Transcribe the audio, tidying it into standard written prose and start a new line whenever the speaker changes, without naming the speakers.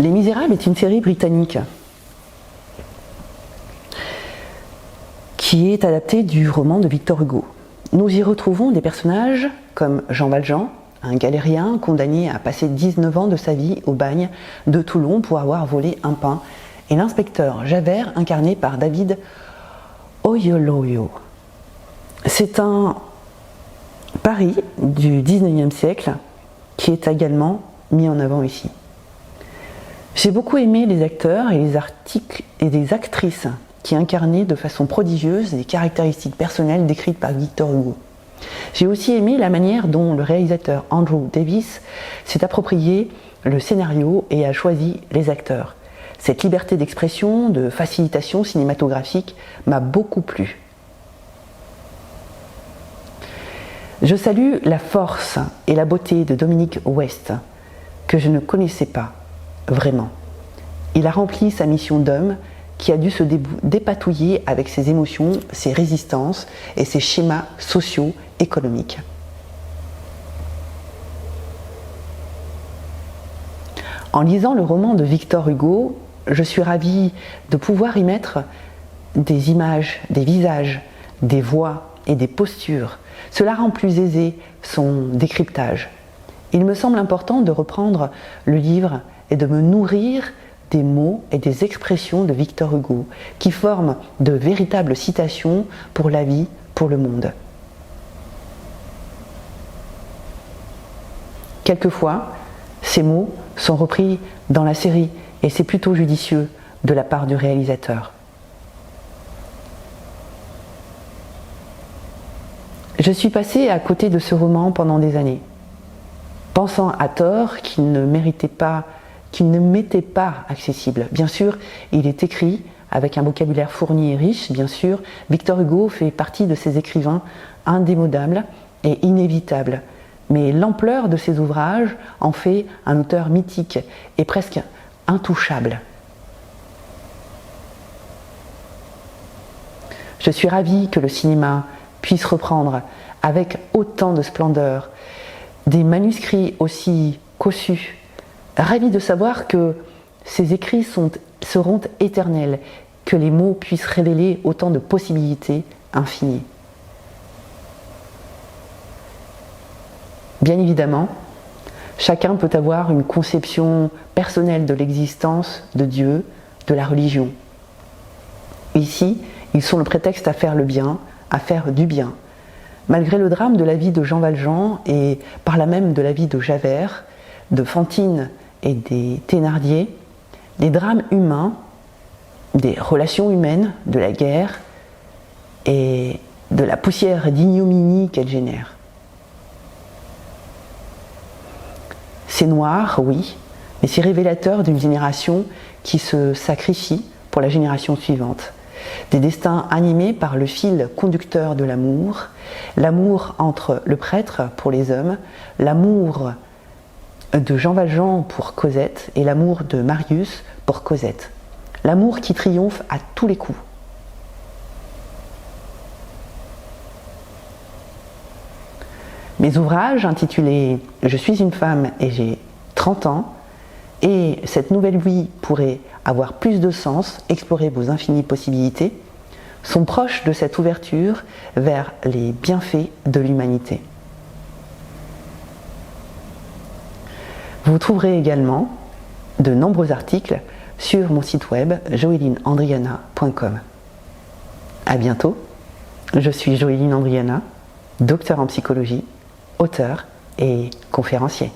Les Misérables est une série britannique qui est adaptée du roman de Victor Hugo. Nous y retrouvons des personnages comme Jean Valjean, un galérien condamné à passer 19 ans de sa vie au bagne de Toulon pour avoir volé un pain, et l'inspecteur Javert incarné par David Oyelowo. C'est un Paris du 19e siècle qui est également mis en avant ici. J'ai beaucoup aimé les acteurs et les articles et les actrices qui incarnaient de façon prodigieuse les caractéristiques personnelles décrites par Victor Hugo. J'ai aussi aimé la manière dont le réalisateur Andrew Davies s'est approprié le scénario et a choisi les acteurs. Cette liberté d'expression, de facilitation cinématographique m'a beaucoup plu. Je salue la force et la beauté de Dominique West, que je ne connaissais pas vraiment. Il a rempli sa mission d'homme qui a dû se dépatouiller avec ses émotions, ses résistances et ses schémas sociaux économiques. En lisant le roman de Victor Hugo, je suis ravie de pouvoir y mettre des images, des visages, des voix et des postures. Cela rend plus aisé son décryptage. Il me semble important de reprendre le livre et de me nourrir des mots et des expressions de Victor Hugo, qui forment de véritables citations pour la vie, pour le monde. Quelquefois, ces mots sont repris dans la série, et c'est plutôt judicieux de la part du réalisateur. Je suis passée à côté de ce roman pendant des années, pensant à tort qu'il ne m'était pas accessible. Bien sûr, il est écrit avec un vocabulaire fourni et riche, bien sûr. Victor Hugo fait partie de ces écrivains indémodables et inévitables. Mais l'ampleur de ses ouvrages en fait un auteur mythique et presque intouchable. Je suis ravie que le cinéma puisse reprendre avec autant de splendeur des manuscrits aussi cossus. Ravie de savoir que ces écrits seront éternels, que les mots puissent révéler autant de possibilités infinies. Bien évidemment, chacun peut avoir une conception personnelle de l'existence de Dieu, de la religion. Ici, ils sont le prétexte à faire le bien, à faire du bien. Malgré le drame de la vie de Jean Valjean et par là même de la vie de Javert, de Fantine et des Thénardier, les drames humains, des relations humaines, de la guerre et de la poussière d'ignominie qu'elle génère. C'est noir, oui, mais c'est révélateur d'une génération qui se sacrifie pour la génération suivante. Des destins animés par le fil conducteur de l'amour, l'amour entre le prêtre pour les hommes, l'amour de Jean Valjean pour Cosette et l'amour de Marius pour Cosette. L'amour qui triomphe à tous les coups. Mes ouvrages intitulés « Je suis une femme et j'ai 30 ans » et « Cette nouvelle vie pourrait avoir plus de sens, explorer vos infinies possibilités » sont proches de cette ouverture vers les bienfaits de l'humanité. Vous trouverez également de nombreux articles sur mon site web joelinandriana.com. À bientôt, je suis Joéline Andriana, docteur en psychologie, auteur et conférencier.